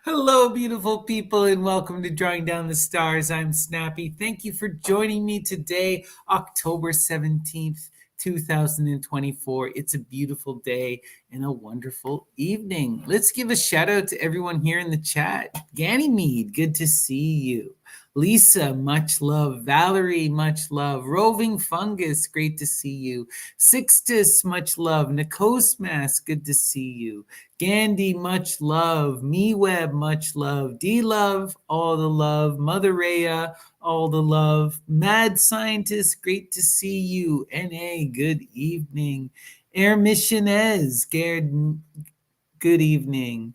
Hello, beautiful people, and welcome to Drawing Down the Stars. I'm Snappy. Thank you for joining me today, October 17th, 2024. It's a beautiful day and a wonderful evening. Let's give a shout out to everyone here in the chat. Ganymede, good to see you. Lisa, much love. Valerie, much love. Roving Fungus, great to see you. Sixtus, much love. Nikosmas, good to see you. Gandhi, much love. MeWeb, much love. D-Love, all the love. Mother Rhea, all the love. Mad Scientist, great to see you. NA, good evening. Air Missionez, good evening.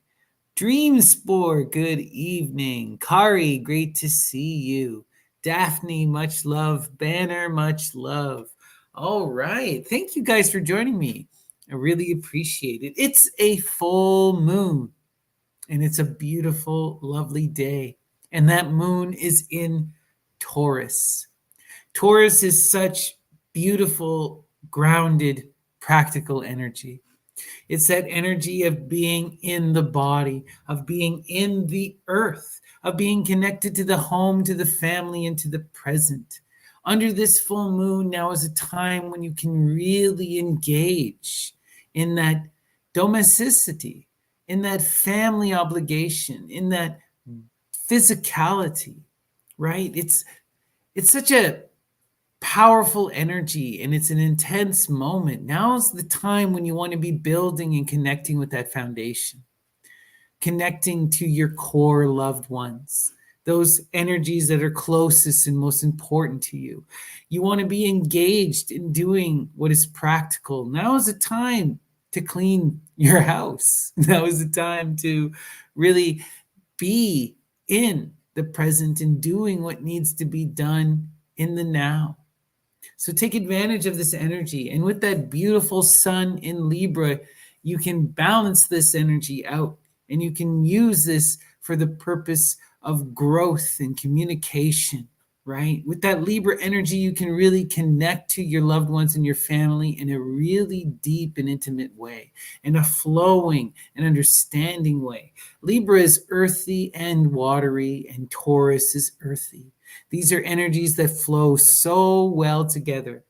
Dream Spore, good evening. Kari, great to see you. Daphne, much love. Banner, much love. All right. Thank you guys for joining me. I really appreciate it. It's a full moon and it's a beautiful, lovely day. And that moon is in Taurus. Taurus is such beautiful, grounded, practical energy. It's that energy of being in the body, of being in the earth, of being connected to the home, to the family, and to the present. Under this full moon, now is a time when you can really engage in that domesticity, in that family obligation, in that physicality, right? It's such a powerful energy and it's an intense moment. Now's the time when you want to be building and connecting with that foundation, connecting to your core loved ones, those energies that are closest and most important to you. You want to be engaged in doing what is practical. Now is the time to clean your house. Now is the time to really be in the present and doing what needs to be done in the now. So take advantage of this energy. And with that beautiful sun in Libra, you can balance this energy out and you can use this for the purpose of growth and communication, right? With that Libra energy, you can really connect to your loved ones and your family in a really deep and intimate way, in a flowing and understanding way. Libra is earthy and watery, and Taurus is earthy. These are energies that flow so well together.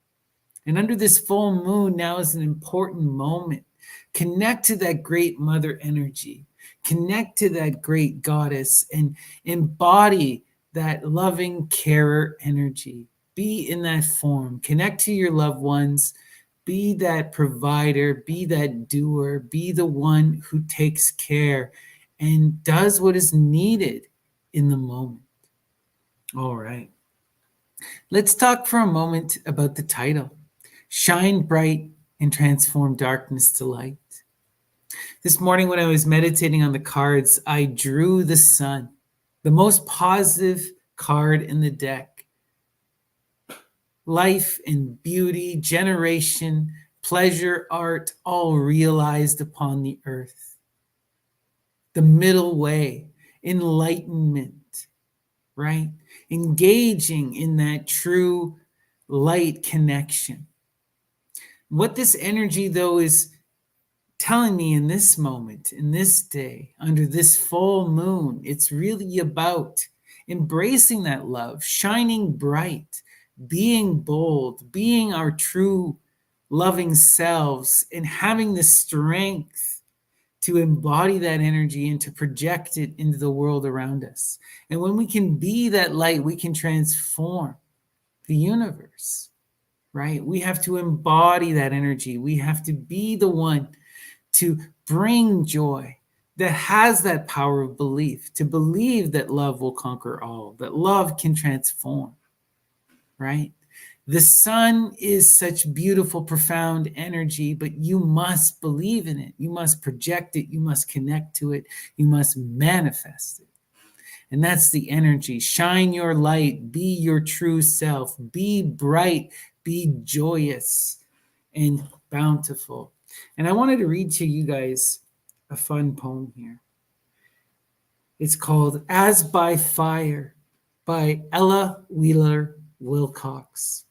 And under this full moon, now is an important moment. Connect to that great mother energy, connect to that great goddess, and embody that loving carer energy. Be in that form, connect to your loved ones, be that provider, be that doer, be the one who takes care and does what is needed in the moment. All right. Let's talk for a moment about the title Shine Bright and Transform Darkness to Light. This morning, when I was meditating on the cards, I drew the sun, the most positive card in the deck. Life and beauty, generation, pleasure, art, all realized upon the earth. The middle way, enlightenment, right? Engaging in that true light connection. What this energy, though, is telling me in this moment, in this day, under this full moon, it's really about embracing that love, shining bright, being bold, being our true loving selves, and having the strength to embody that energy and to project it into the world around us. And when we can be that light, we can transform the universe, right? We have to embody that energy. We have to be the one to bring joy that has that power of belief, to believe that love will conquer all, that love can transform, right? The sun is such beautiful, profound energy, but you must believe in it. You must project it. You must connect to it. You must manifest it. And that's the energy. Shine your light. Be your true self. Be bright. Be joyous and bountiful. And I wanted to read to you guys a fun poem here. It's called As by Fire by Ella Wheeler Wilcox.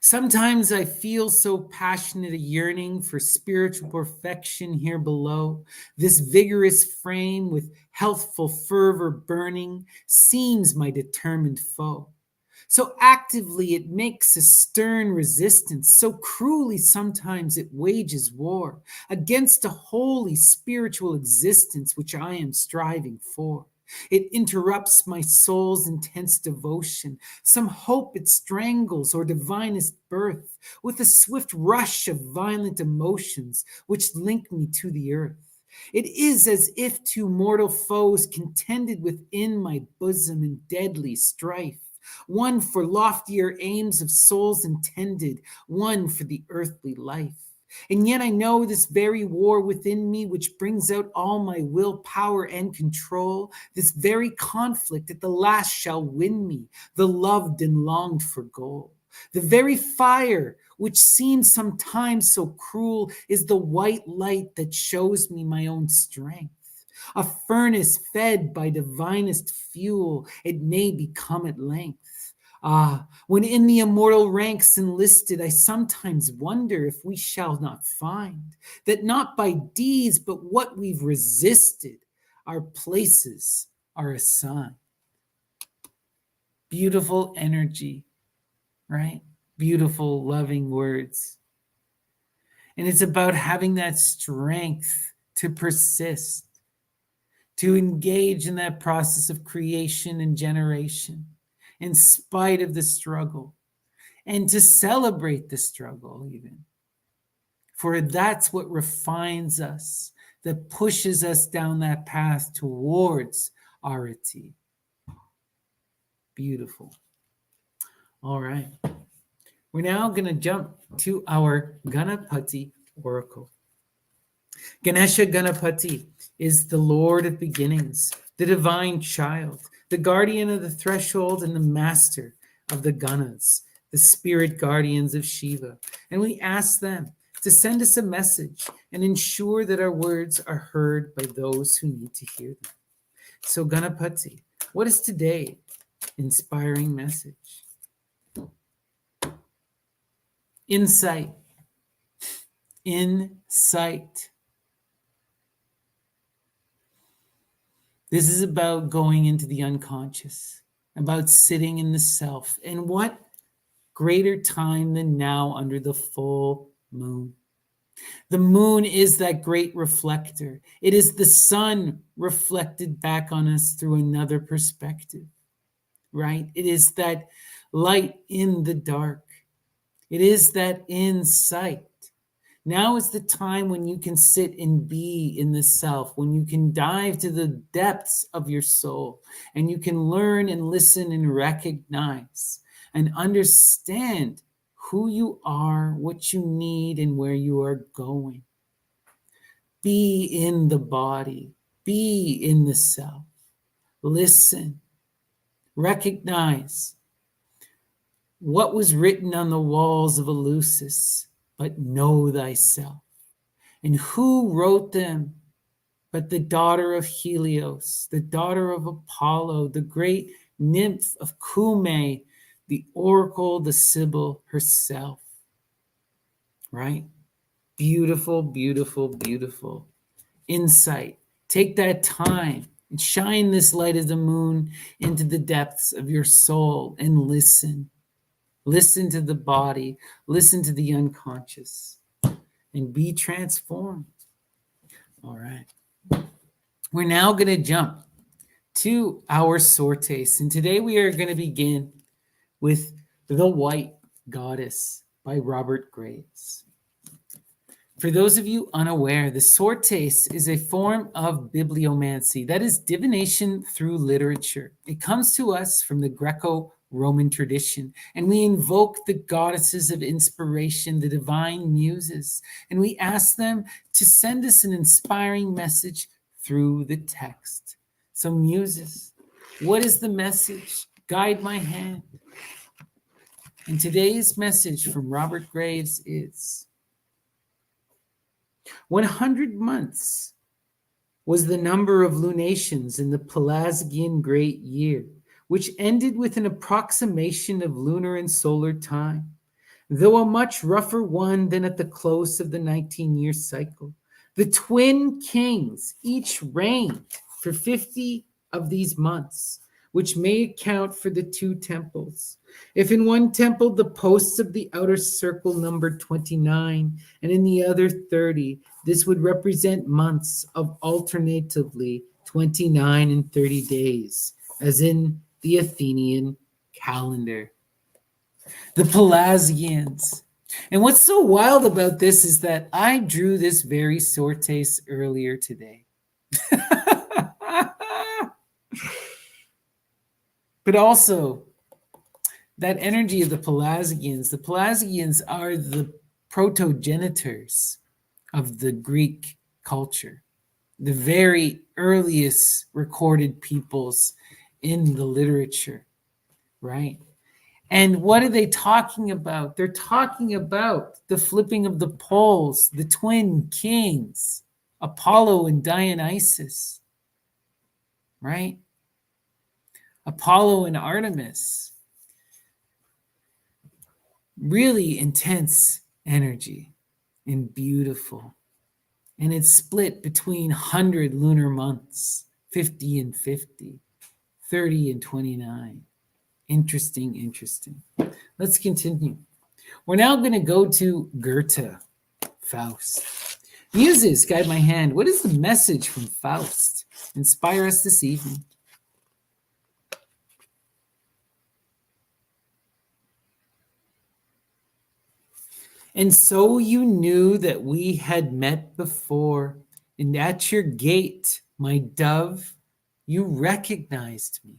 Sometimes I feel so passionate a yearning for spiritual perfection here below. This vigorous frame with healthful fervor burning seems my determined foe. So actively it makes a stern resistance, so cruelly sometimes it wages war against a holy spiritual existence which I am striving for. It interrupts my soul's intense devotion. Some hope it strangles or divinest birth with a swift rush of violent emotions which link me to the earth. It is as if two mortal foes contended within my bosom in deadly strife, one for loftier aims of souls intended, one for the earthly life. And yet I know this very war within me, which brings out all my willpower and control, this very conflict at the last shall win me, the loved and longed for goal. The very fire, which seems sometimes so cruel, is the white light that shows me my own strength. A furnace fed by divinest fuel, it may become at length. Ah, when in the immortal ranks enlisted, I sometimes wonder if we shall not find that not by deeds, but what we've resisted, our places are assigned. Beautiful energy, right? Beautiful, loving words. And it's about having that strength to persist, to engage in that process of creation and generation in spite of the struggle, and to celebrate the struggle, even. For that's what refines us, that pushes us down that path towards arati. Beautiful. All right. We're now going to jump to our Ganapati oracle. Ganesha Ganapati is the Lord of beginnings, the divine child, the guardian of the threshold, and the master of the Ganas, the spirit guardians of Shiva. And we ask them to send us a message and ensure that our words are heard by those who need to hear them. So, Ganapati, what is today's inspiring message? Insight. Insight. This is about going into the unconscious, about sitting in the self. And what greater time than now under the full moon? The moon is that great reflector. It is the sun reflected back on us through another perspective, right? It is that light in the dark. It is that insight. Now is the time when you can sit and be in the self, when you can dive to the depths of your soul, and you can learn and listen and recognize and understand who you are, what you need, and where you are going. Be in the body, be in the self. Listen, recognize what was written on the walls of Eleusis, but know thyself. And who wrote them but the daughter of Helios, the daughter of Apollo, the great nymph of Cumae, the oracle, the Sibyl herself, right? Beautiful, beautiful, beautiful insight. Take that time and shine this light of the moon into the depths of your soul and listen. Listen to the body, listen to the unconscious, and be transformed. All right. We're now going to jump to our sortes. And today we are going to begin with The White Goddess by Robert Graves. For those of you unaware, the sortes is a form of bibliomancy, that is divination through literature. It comes to us from the Greco-Roman tradition, and we invoke the goddesses of inspiration, the divine muses, and we ask them to send us an inspiring message through the text. So muses, what is the message? Guide my hand. And today's message from Robert Graves is: 100 months was the number of lunations in the Pelasgian great year, which ended with an approximation of lunar and solar time. though a much rougher one than at the close of the 19-year cycle. The twin kings each reigned for 50 of these months, which may account for the two temples. If in one temple the posts of the outer circle numbered 29 and in the other 30, this would represent months of alternatively 29 and 30 days, as in the Athenian calendar. The Pelasgians. And what's so wild about this is that I drew this very sortes earlier today. But also, that energy of the Pelasgians are the protogenitors of the Greek culture, the very earliest recorded peoples in the literature, right? And what are they talking about? They're talking about the flipping of the poles, the twin kings, Apollo and Dionysus, right? Apollo and Artemis. Really intense energy and beautiful. And it's split between 100 lunar months, 50 and 50, 30 and 29. Interesting. Let's continue. We're now going to go to Goethe, Faust. Muses, guide my hand. What is the message from Faust? Inspire us this evening. And so you knew that we had met before, and at your gate, my dove, you recognized me.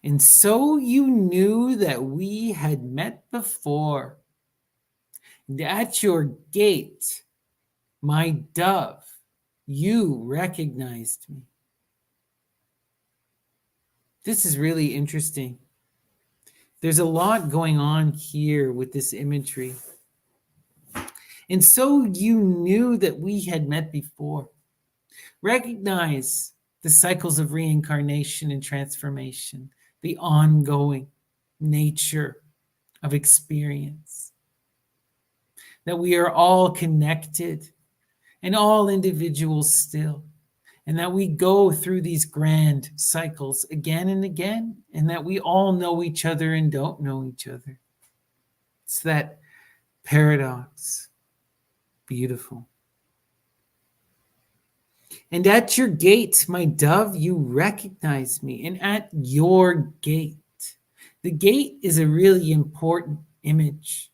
And so you knew that we had met before, and at your gate, my dove, you recognized me. This is really interesting. There's a lot going on here with this imagery. And so you knew that we had met before. Recognize the cycles of reincarnation and transformation, the ongoing nature of experience. That we are all connected and all individuals still. And that we go through these grand cycles again and again, and that we all know each other and don't know each other. It's that paradox. Beautiful. And at your gate, my dove, you recognize me. And at your gate. The gate is a really important image.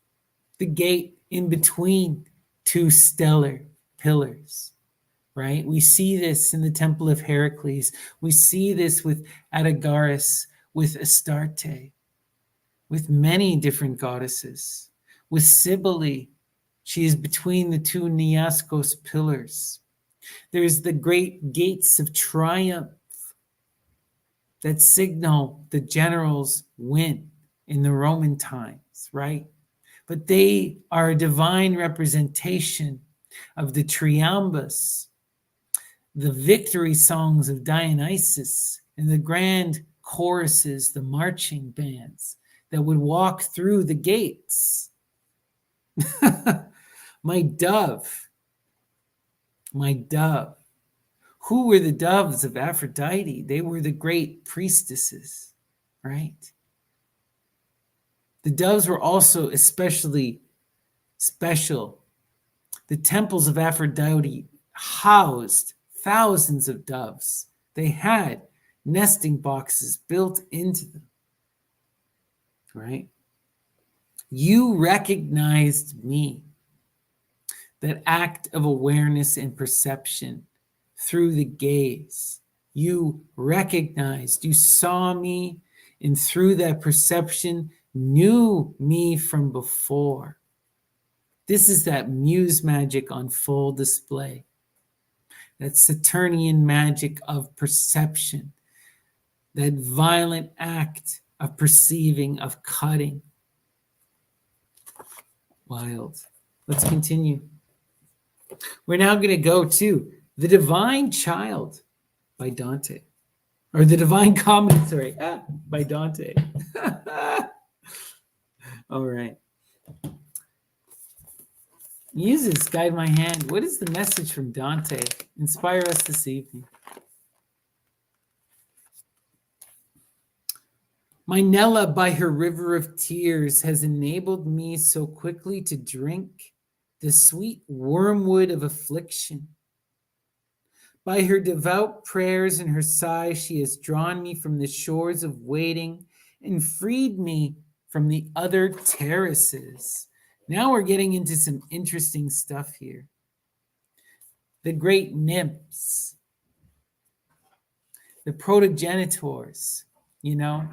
The gate in between two stellar pillars. Right? We see this in the Temple of Heracles. We see this with Adagaris, with Astarte, with many different goddesses. With Cybele, she is between the two Niaskos pillars. There's the great gates of triumph that signal the generals' win in the Roman times, right? But they are a divine representation of the triambus, the victory songs of Dionysus, and the grand choruses, the marching bands that would walk through the gates. My dove. Who were the doves of Aphrodite? They were the great priestesses, right? The doves were also especially special. The temples of Aphrodite housed thousands of doves. They had nesting boxes built into them, right? You recognized me. That act of awareness and perception through the gaze. You recognized, you saw me, and through that perception, knew me from before. This is that muse magic on full display. That Saturnian magic of perception. That violent act of perceiving, of cutting. Wild. Let's continue. We're now going to go to The Divine Child by Dante. Or The Divine Comedy, by Dante. All right. Muses, guide my hand. What is the message from Dante? Inspire us this evening. My Nella, by her river of tears, has enabled me so quickly to drink the sweet wormwood of affliction. By her devout prayers and her sighs, she has drawn me from the shores of waiting and freed me from the other terraces. Now we're getting into some interesting stuff here. The great nymphs, the protogenitors, you know,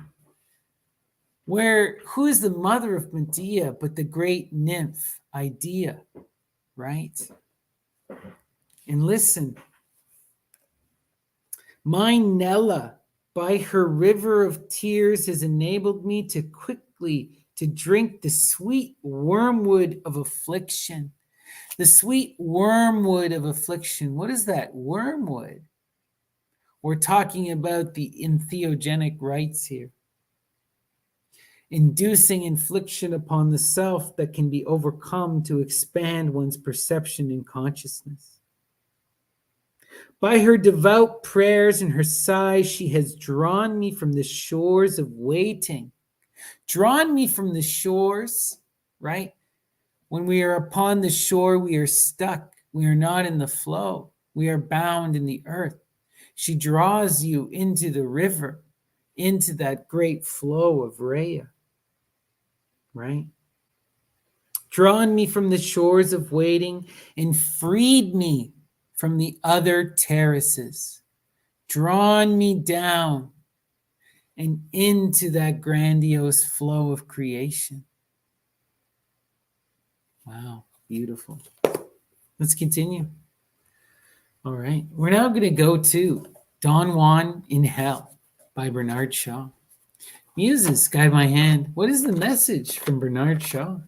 where who is the mother of Medea but the great nymph Idea, right? And listen, my Nella, by her river of tears, has enabled me to quickly to drink the sweet wormwood of affliction. The sweet wormwood of affliction. What is that? Wormwood. We're talking about the entheogenic rites here. Inducing infliction upon the self that can be overcome to expand one's perception and consciousness. By her devout prayers and her sighs, she has drawn me from the shores of waiting. Drawn me from the shores, right? When we are upon the shore, we are stuck. We are not in the flow. We are bound in the earth. She draws you into the river, into that great flow of Rhea, right? Drawn me from the shores of waiting and freed me from the other terraces, drawn me down and into that grandiose flow of creation. Wow, beautiful. Let's continue. All right, we're now going to go to Don Juan in Hell by Bernard Shaw. Muses, guide my hand. What is the message from Bernard Shaw?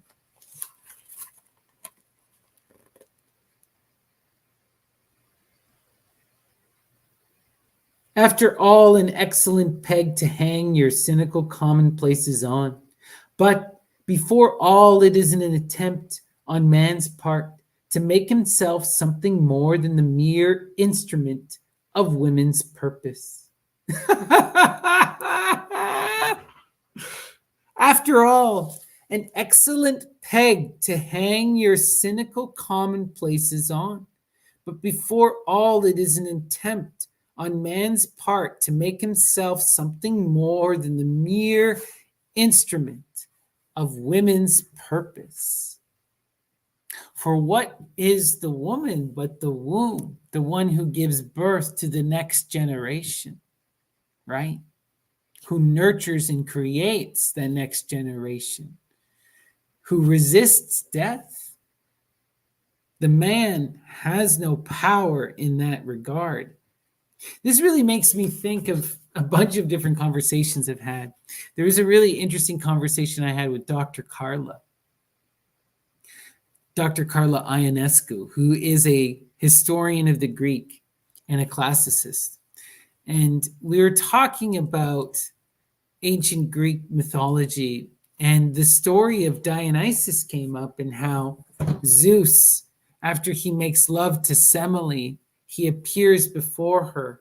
After all, an excellent peg to hang your cynical commonplaces on. But before all, it is an attempt on man's part to make himself something more than the mere instrument of women's purpose. After all, an excellent peg to hang your cynical commonplaces on. But before all, it is an attempt on man's part to make himself something more than the mere instrument of women's purpose. For what is the woman but the womb, the one who gives birth to the next generation, right? Who nurtures and creates the next generation, who resists death. The man has no power in that regard. This really makes me think of a bunch of different conversations I've had. There was a really interesting conversation I had with Dr. Carla Ionescu, who is a historian of the Greek and a classicist. And we were talking about ancient Greek mythology, and the story of Dionysus came up, and how Zeus, after he makes love to Semele, he appears before her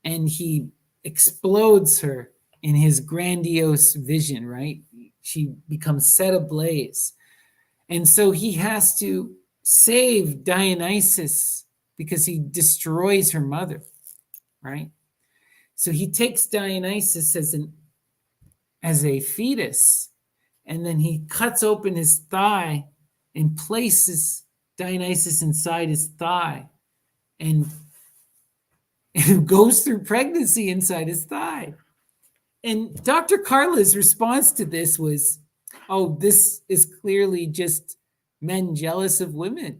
and he explodes her in his grandiose vision, right? She becomes set ablaze. And so he has to save Dionysus because he destroys her mother, right? So he takes Dionysus as a fetus, and then he cuts open his thigh and places Dionysus inside his thigh, and goes through pregnancy inside his thigh. And Dr. Carla's response to this was, oh, this is clearly just men jealous of women.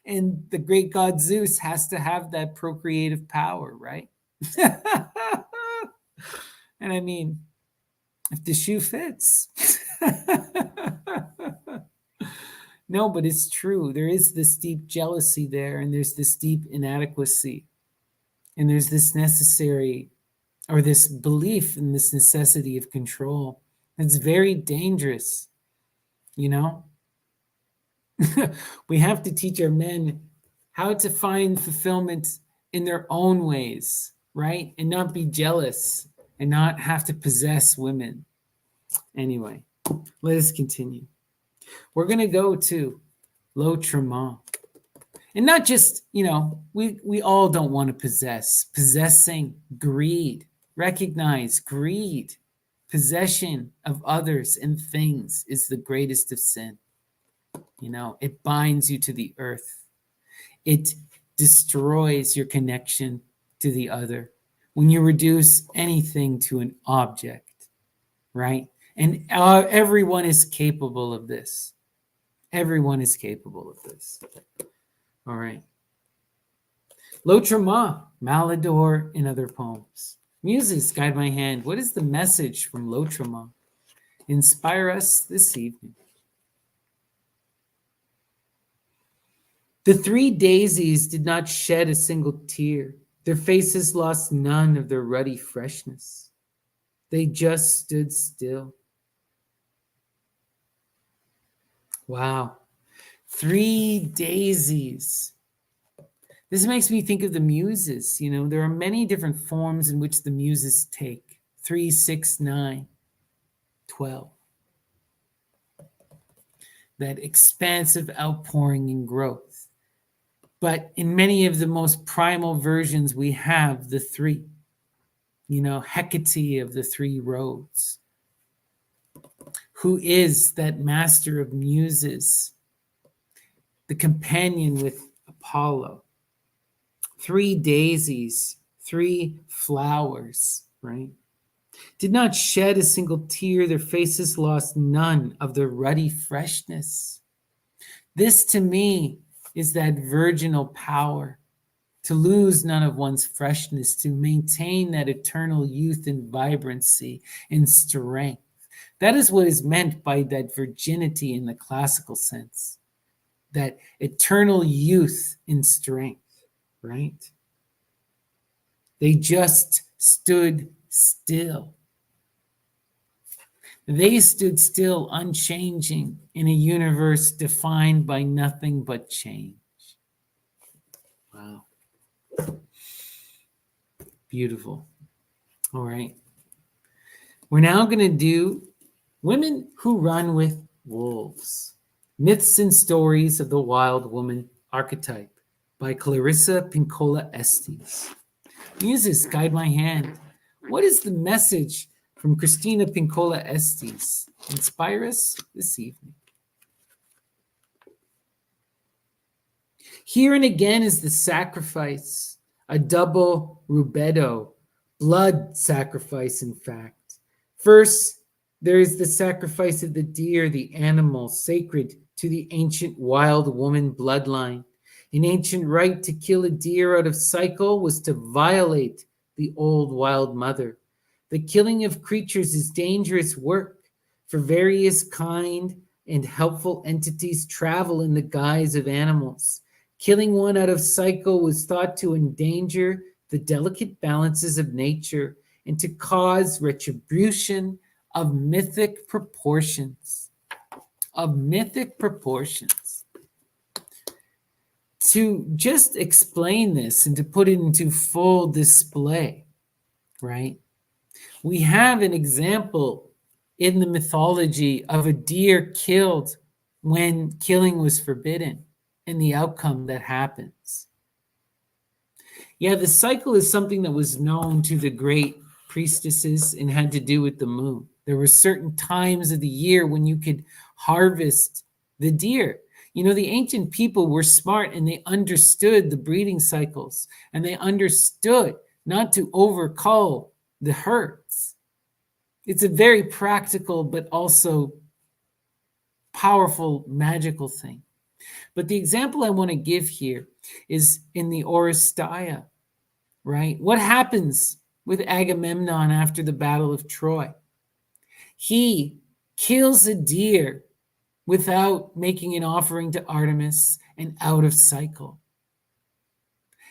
And the great god Zeus has to have that procreative power, right? And I mean, if the shoe fits. No, but it's true. There is this deep jealousy there, and there's this deep inadequacy. And there's this necessary, or this belief in this necessity of control It's very dangerous, you know? We have to teach our men how to find fulfillment in their own ways, right? And not be jealous and not have to possess women. Anyway, let us continue. We're going to go to l'autrement. And not just, we all don't want to possess. Possessing, greed. Recognize greed. Possession of others and things is the greatest of sin. It binds you to the earth. It destroys your connection to the other when you reduce anything to an object, right? And everyone is capable of this. Everyone is capable of this. All right. L'autrement, Malador, and other poems. Muses, guide my hand. What is the message from l'autrement? Inspire us this evening. The three daisies did not shed a single tear. Their faces lost none of their ruddy freshness. They just stood still. Wow. Three daisies. This makes me think of the muses. There are many different forms in which the muses take. 3, 6, 9, 12. That expansive outpouring and growth. But in many of the most primal versions, we have the three. Hecate of the three roads. Who is that master of muses? The companion with Apollo. Three daisies, three flowers, right? Did not shed a single tear. Their faces lost none of their ruddy freshness. This to me is that virginal power, to lose none of one's freshness, to maintain that eternal youth and vibrancy and strength. That is what is meant by that virginity in the classical sense, that eternal youth and strength, right? They just stood still. They stood still, unchanging, in a universe defined by nothing but change. Wow. Beautiful. All right. We're now going to do Women Who Run with Wolves. Myths and Stories of the Wild Woman Archetype by Clarissa Pinkola Estes. Muses, guide my hand. What is the message from Christina Pinkola Estes? Inspire us this evening. Here and again is the sacrifice, a double rubedo, blood sacrifice, in fact. First, there is the sacrifice of the deer, the animal sacred to the ancient wild woman bloodline. An ancient right to kill a deer out of cycle was to violate the old wild mother. The killing of creatures is dangerous work, for various kind and helpful entities travel in the guise of animals. Killing one out of cycle was thought to endanger the delicate balances of nature and to cause retribution of mythic proportions. To just explain this and to put it into full display, right? We have an example in the mythology of a deer killed when killing was forbidden and the outcome that happens. Yeah, the cycle is something that was known to the great priestesses and had to do with the moon. There were certain times of the year when you could harvest the deer. The ancient people were smart and they understood the breeding cycles and they understood not to overcull the herds. It's a very practical but also powerful, magical thing. But the example I want to give here is in the Oresteia, right? What happens with Agamemnon after the Battle of Troy? He kills a deer without making an offering to Artemis and out of cycle.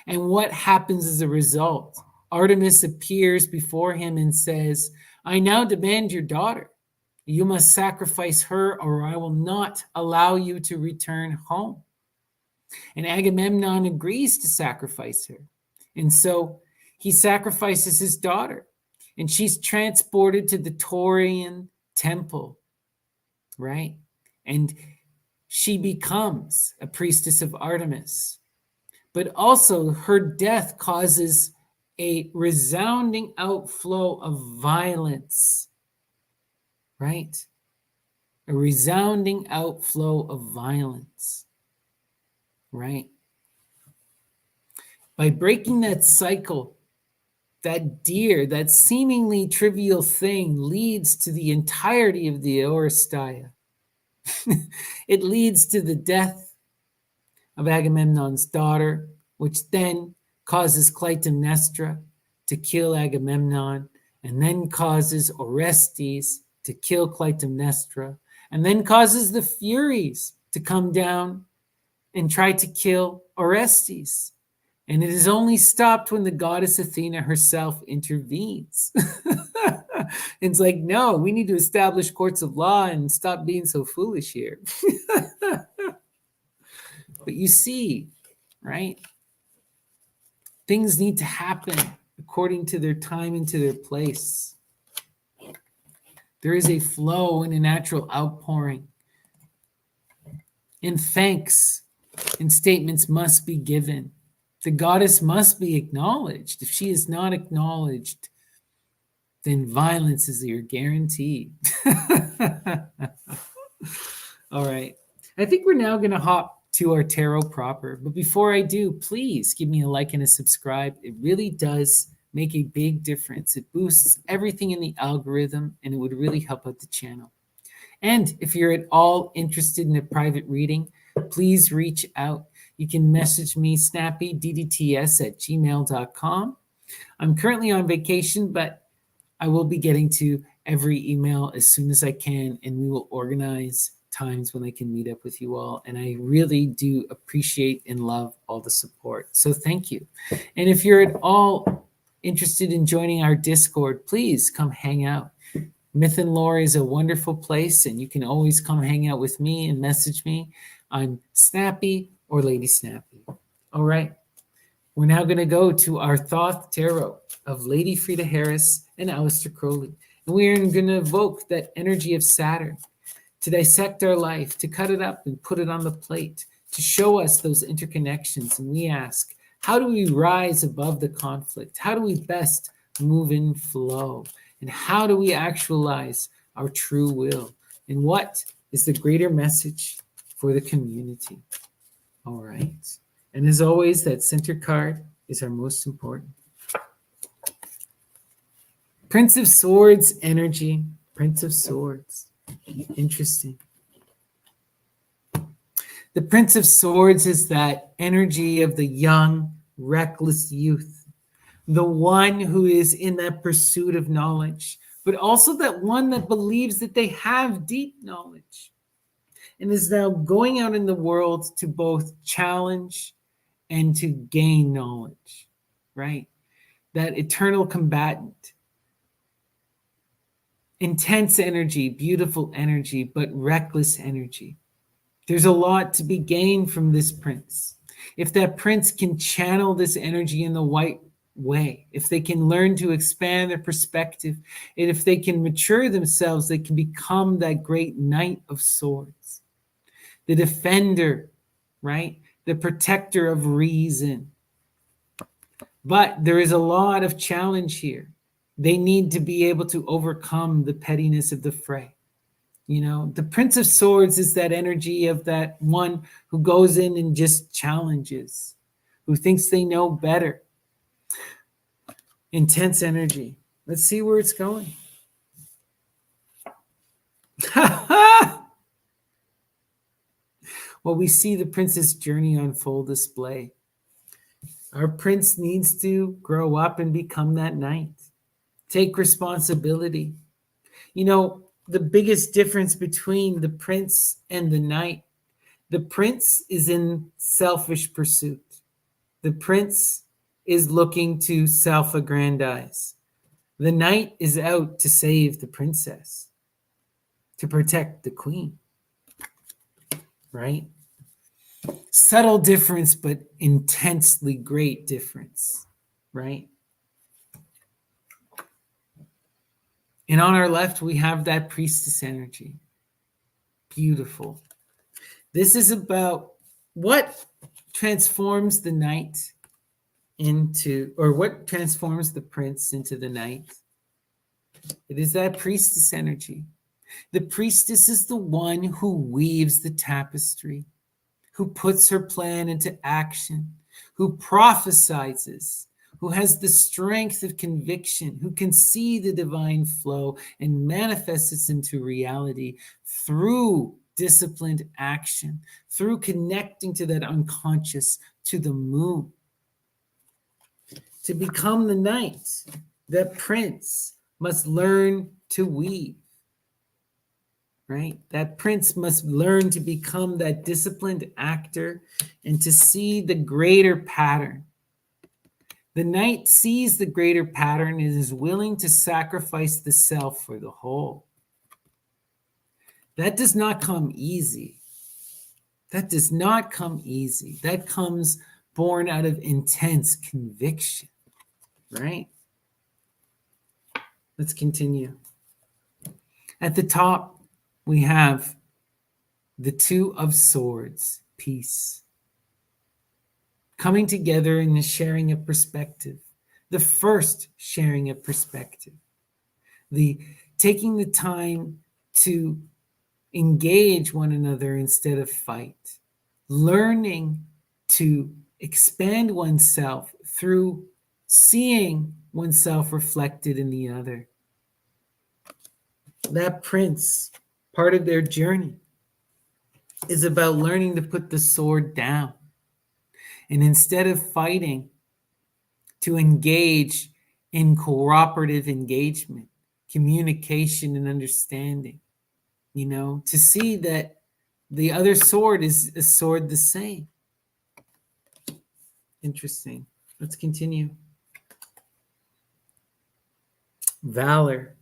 And what happens as a result? Artemis appears before him and says, I now demand your daughter. You must sacrifice her, or I will not allow you to return home. And Agamemnon agrees to sacrifice her. And so he sacrifices his daughter, and she's transported to the Taurian temple, right? And she becomes a priestess of Artemis. But also, her death causes a resounding outflow of violence, right? A resounding outflow of violence, right? By breaking that cycle, that deer, that seemingly trivial thing, leads to the entirety of the Oresteia. It leads to the death of Agamemnon's daughter, which then causes Clytemnestra to kill Agamemnon, and then causes Orestes to kill Clytemnestra, and then causes the Furies to come down and try to kill Orestes. And it is only stopped when the goddess Athena herself intervenes. It's like, no, we need to establish courts of law and stop being so foolish here. But you see, right? Things need to happen according to their time and to their place. There is a flow and a natural outpouring. And thanks and statements must be given. The goddess must be acknowledged. If she is not acknowledged, then violence is your guarantee. All right. I think we're now going to hop to our tarot proper. But before I do, please give me a like and a subscribe. It really does make a big difference. It boosts everything in the algorithm, and it would really help out the channel. And if you're at all interested in a private reading, please reach out. You can message me, snappydtts@gmail.com. I'm currently on vacation, but I will be getting to every email as soon as I can, and we will organize times when I can meet up with you all. And I really do appreciate and love all the support. So thank you. And if you're at all interested in joining our Discord, please come hang out. Myth and Lore is a wonderful place, and you can always come hang out with me and message me. I'm Snappy or Lady Snappy. All right. We're now going to go to our Thoth Tarot of Lady Frida Harris and Aleister Crowley. And we are going to evoke that energy of Saturn to dissect our life, to cut it up and put it on the plate, to show us those interconnections. And we ask, how do we rise above the conflict? How do we best move in flow? And how do we actualize our true will? And what is the greater message for the community? All right. And as always, that center card is our most important. Prince of Swords energy. Prince of Swords. Interesting. The Prince of Swords is that energy of the young, reckless youth. The one who is in that pursuit of knowledge, but also that one that believes that they have deep knowledge and is now going out in the world to both challenge and to gain knowledge, right? That eternal combatant. Intense energy, beautiful energy, but reckless energy. There's a lot to be gained from this prince. If that prince can channel this energy in the right way, if they can learn to expand their perspective, and if they can mature themselves, they can become that great Knight of Swords, the defender, right? The protector of reason. But there is a lot of challenge here. They need to be able to overcome the pettiness of the fray. You know, the Prince of Swords is that energy of that one who goes in and just challenges, who thinks they know better. Intense energy. Let's see where it's going. Well, we see the prince's journey on full display. Our prince needs to grow up and become that knight. Take responsibility. You know, the biggest difference between the prince and the knight, the prince is in selfish pursuit. The prince is looking to self-aggrandize. The knight is out to save the princess. to protect the queen, right? Subtle difference, but intensely great difference, right? And on our left, we have that priestess energy. Beautiful. This is about what transforms the knight into, or what transforms the prince into the knight. It is that priestess energy. The priestess is the one who weaves the tapestry, who puts her plan into action, who prophesizes, who has the strength of conviction, who can see the divine flow and manifests it into reality through disciplined action, through connecting to that unconscious, to the moon. To become the knight, the prince must learn to weave. Right? That prince must learn to become that disciplined actor and to see the greater pattern. The knight sees the greater pattern and is willing to sacrifice the self for the whole. That does not come easy. That does not come easy. That comes born out of intense conviction, right? Let's continue. At the top, we have the Two of Swords, peace. Coming together in the sharing of perspective. The first sharing of perspective. The taking the time to engage one another instead of fight. Learning to expand oneself through seeing oneself reflected in the other. That prince, part of their journey, is about learning to put the sword down. And instead of fighting, to engage in cooperative engagement, communication and understanding. To see that the other sword is a sword the same. Interesting. Let's continue. Valor.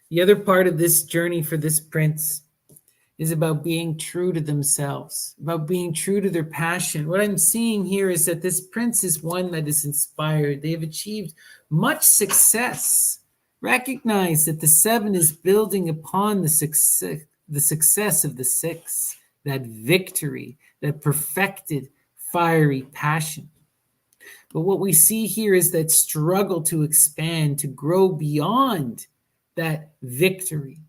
The other part of this journey for this prince is about being true to themselves, about being true to their passion. What I'm seeing here is that this prince is one that is inspired. They have achieved much success. Recognize that the 7 is building upon the success of the 6, that victory, that perfected fiery passion. But what we see here is that struggle to expand, to grow beyond that victory.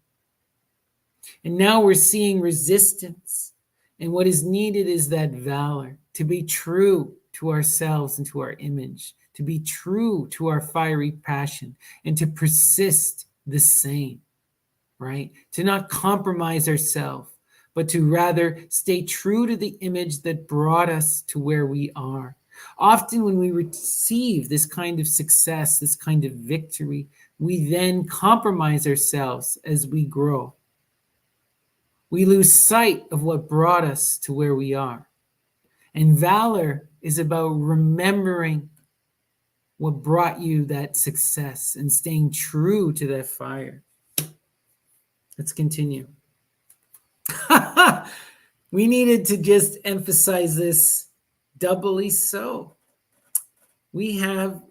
And now we're seeing resistance. And what is needed is that valor, to be true to ourselves and to our image, to be true to our fiery passion, and to persist the same, right? To not compromise ourselves, but to rather stay true to the image that brought us to where we are. Often when we receive this kind of success, this kind of victory, we then compromise ourselves as we grow. We lose sight of what brought us to where we are. And valor is about remembering what brought you that success and staying true to that fire. Let's continue. We needed to just emphasize this doubly so. We have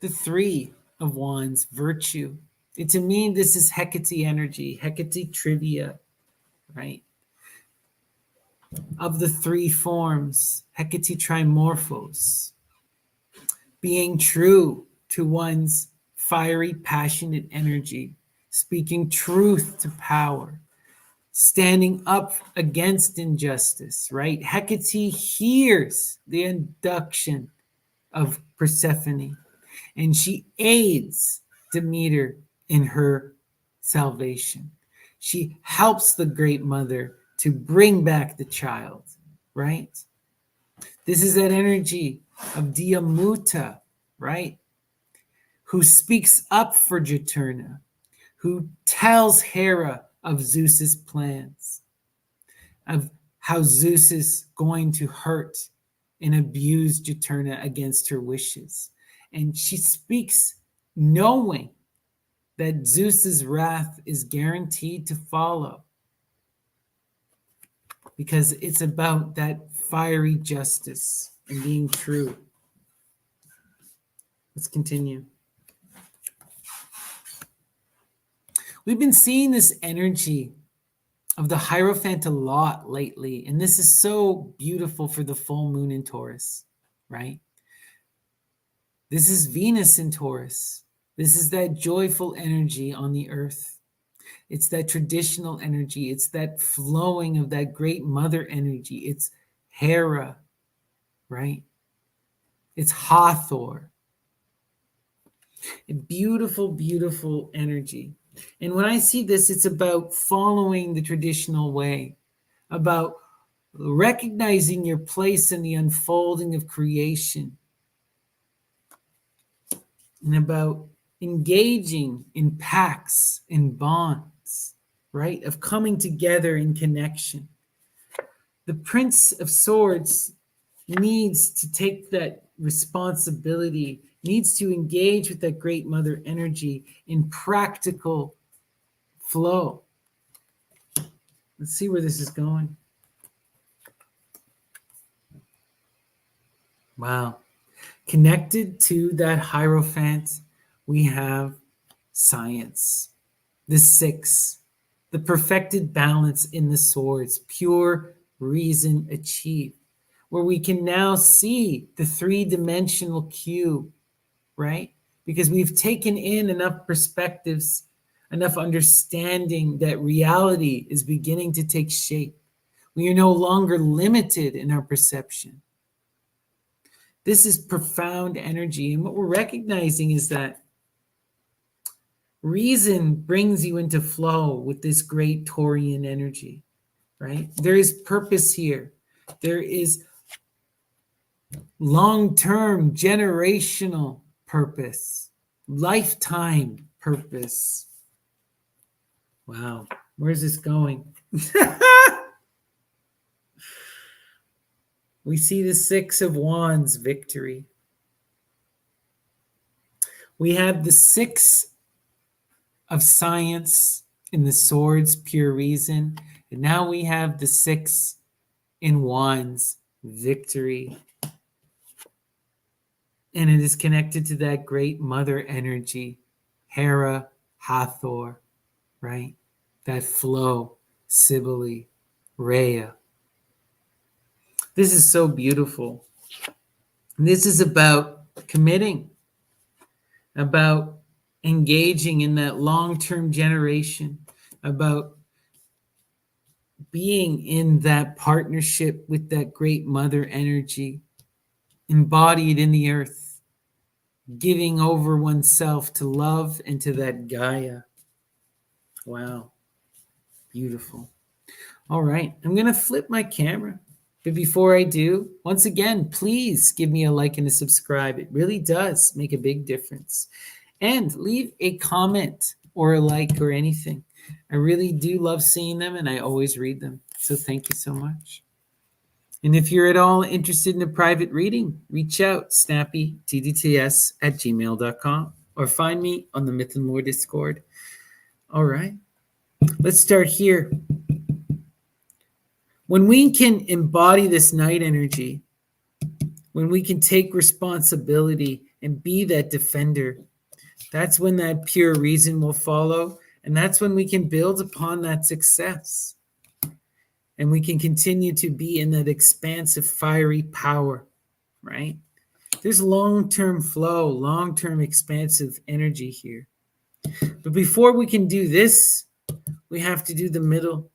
the 3 of Wands, virtue. And to me, this is Hecate energy, Hecate trivia, right? Of the 3 forms, Hecate trimorphos, being true to one's fiery, passionate energy, speaking truth to power, standing up against injustice, right? Hecate hears the induction of Persephone, and she aids Demeter in her salvation. She helps the great mother to bring back the child, right? This is that energy of Diamuta, right? Who speaks up for Juturna, who tells Hera of Zeus's plans, of how Zeus is going to hurt and abuse Juturna against her wishes. And she speaks knowing that Zeus's wrath is guaranteed to follow, because it's about that fiery justice and being true. Let's continue. We've been seeing this energy of the Hierophant a lot lately, and this is so beautiful for the full moon in Taurus, right? This is Venus in Taurus. This is that joyful energy on the earth. It's that traditional energy. It's that flowing of that great mother energy. It's Hera, right? It's Hathor. A beautiful, beautiful energy. And when I see this, it's about following the traditional way, about recognizing your place in the unfolding of creation, and about engaging in pacts and bonds, right? Of coming together in connection. The Prince of Swords needs to take that responsibility, needs to engage with that great mother energy in practical flow. Let's see where this is going. Wow. Connected to that Hierophant, we have science, the six, the perfected balance in the swords, pure reason achieved, where we can now see the three-dimensional cube, right? Because we've taken in enough perspectives, enough understanding that reality is beginning to take shape. We are no longer limited in our perception. This is profound energy. And what we're recognizing is that reason brings you into flow with this great Taurian energy, right? There is purpose here. There is long-term, generational purpose, lifetime purpose. Wow, where's this going? We see the Six of Wands, victory. We have the Six of Science in the Swords, pure reason. And now we have the Six in Wands, victory. And it is connected to that great mother energy, Hera, Hathor, right? That flow, Cybele, Rhea. This is so beautiful. This is about committing, about engaging in that long-term generation, about being in that partnership with that great mother energy, embodied in the earth, giving over oneself to love and to that Gaia. Wow, beautiful. All right, I'm going to flip my camera. But before I do, once again, please give me a like and a subscribe. It really does make a big difference. And leave a comment or a like or anything. I really do love seeing them, and I always read them. So thank you so much. And if you're at all interested in a private reading, reach out, snappytdts@gmail.com, or find me on the Myth and Lore Discord. All right, let's start here. When we can embody this night energy, when we can take responsibility and be that defender, that's when that pure reason will follow. And that's when we can build upon that success. And we can continue to be in that expansive, fiery power, right? There's long-term flow, long-term expansive energy here. But before we can do this, we have to do the middle.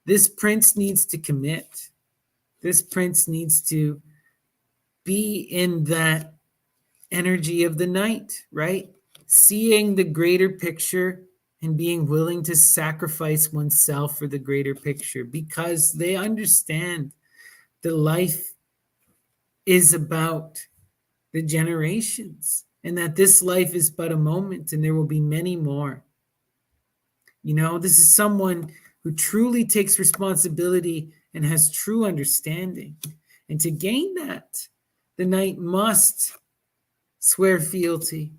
This prince needs to commit. This prince needs to be in that energy of the night, right? Seeing the greater picture and being willing to sacrifice oneself for the greater picture, because they understand that life is about the generations and that this life is but a moment and there will be many more. You know, this is someone who truly takes responsibility and has true understanding. And to gain that, the knight must swear fealty,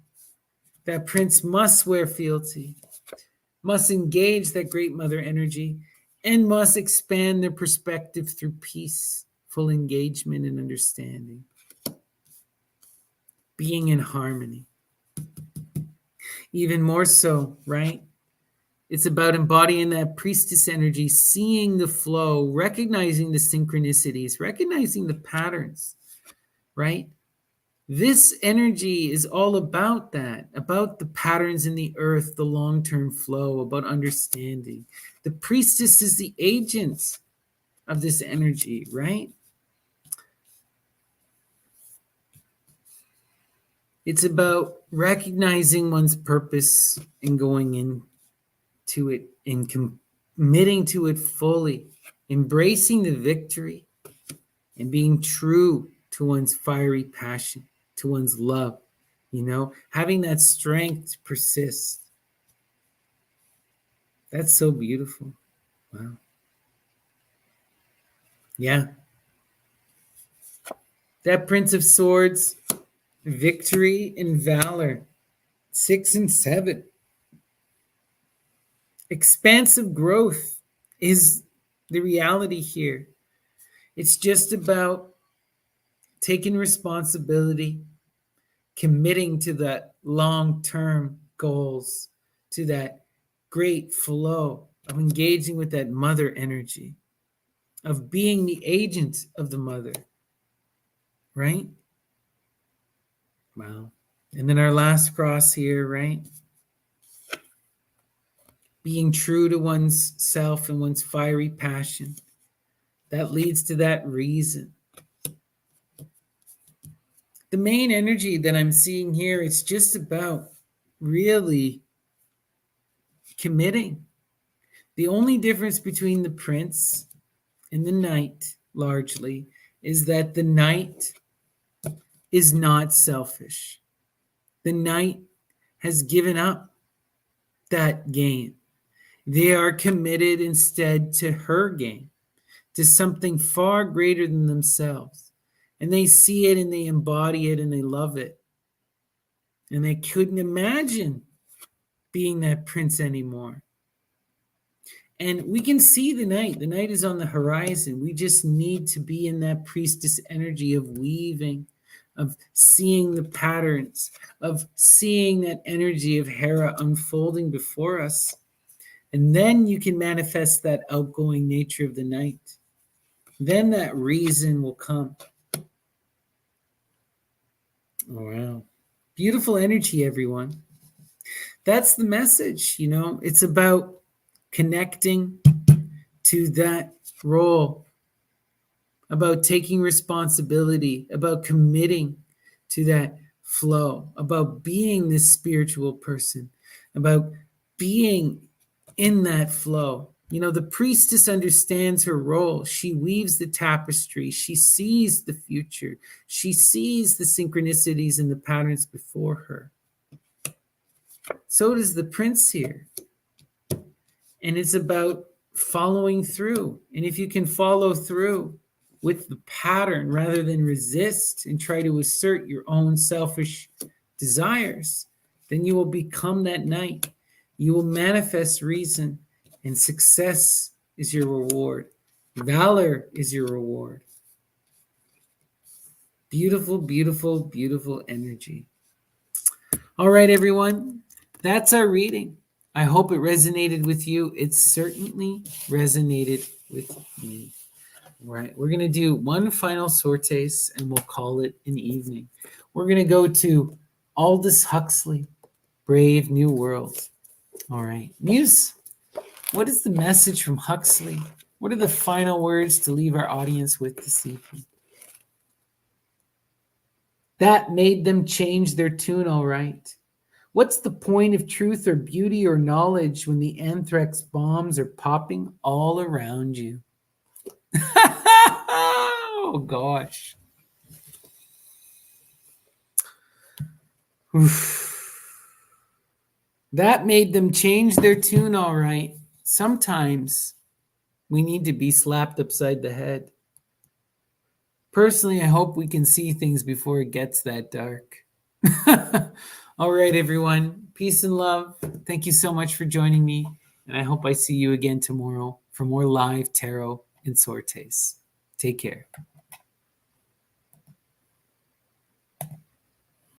That prince must wear fealty, must engage that great mother energy, and must expand their perspective through peaceful engagement and understanding, being in harmony. Even more so, right? It's about embodying that priestess energy, seeing the flow, recognizing the synchronicities, recognizing the patterns, right? This energy is all about that, about the patterns in the earth, the long term flow, about understanding. The priestess is the agent of this energy, right? It's about recognizing one's purpose and going into it and committing to it fully, embracing the victory and being true to one's fiery passion, to one's love, having that strength to persist. That's so beautiful. Wow. Yeah. That Prince of Swords, victory and valor, 6 and 7. Expansive growth is the reality here. It's just about taking responsibility, committing to that long-term goals, to that great flow of engaging with that mother energy, of being the agent of the mother, right? Wow. And then our last cross here, right? Being true to one's self and one's fiery passion. That leads to that reason. The main energy that I'm seeing here is just about really committing. The only difference between the prince and the knight, largely, is that the knight is not selfish. The knight has given up that gain. They are committed instead to her gain, to something far greater than themselves. And they see it and they embody it and they love it. And they couldn't imagine being that prince anymore. And we can see the night. The night is on the horizon. We just need to be in that priestess energy of weaving, of seeing the patterns, of seeing that energy of Hera unfolding before us. And then you can manifest that outgoing nature of the night. Then that reason will come. Oh, wow. Beautiful energy, everyone. That's the message, It's about connecting to that role, about taking responsibility, about committing to that flow, about being this spiritual person, about being in that flow. The priestess understands her role. She weaves the tapestry. She sees the future. She sees the synchronicities and the patterns before her. So does the prince here. And it's about following through. And if you can follow through with the pattern rather than resist and try to assert your own selfish desires, then you will become that knight. You will manifest reason, and success is your reward. Valor is your reward. Beautiful, beautiful, beautiful energy. All right, everyone. That's our reading. I hope it resonated with you. It certainly resonated with me. All right, we're going to do one final sortes and we'll call it an evening. We're going to go to Aldous Huxley, Brave New World. All right, Muse, what is the message from Huxley? What are the final words to leave our audience with this evening? That made them change their tune, all right. What's the point of truth or beauty or knowledge when the anthrax bombs are popping all around you? Oh, gosh. Oof. That made them change their tune, all right. Sometimes we need to be slapped upside the head. Personally, I hope we can see things before it gets that dark. All right, everyone. Peace and love. Thank you so much for joining me. And I hope I see you again tomorrow for more live tarot and sortes. Take care.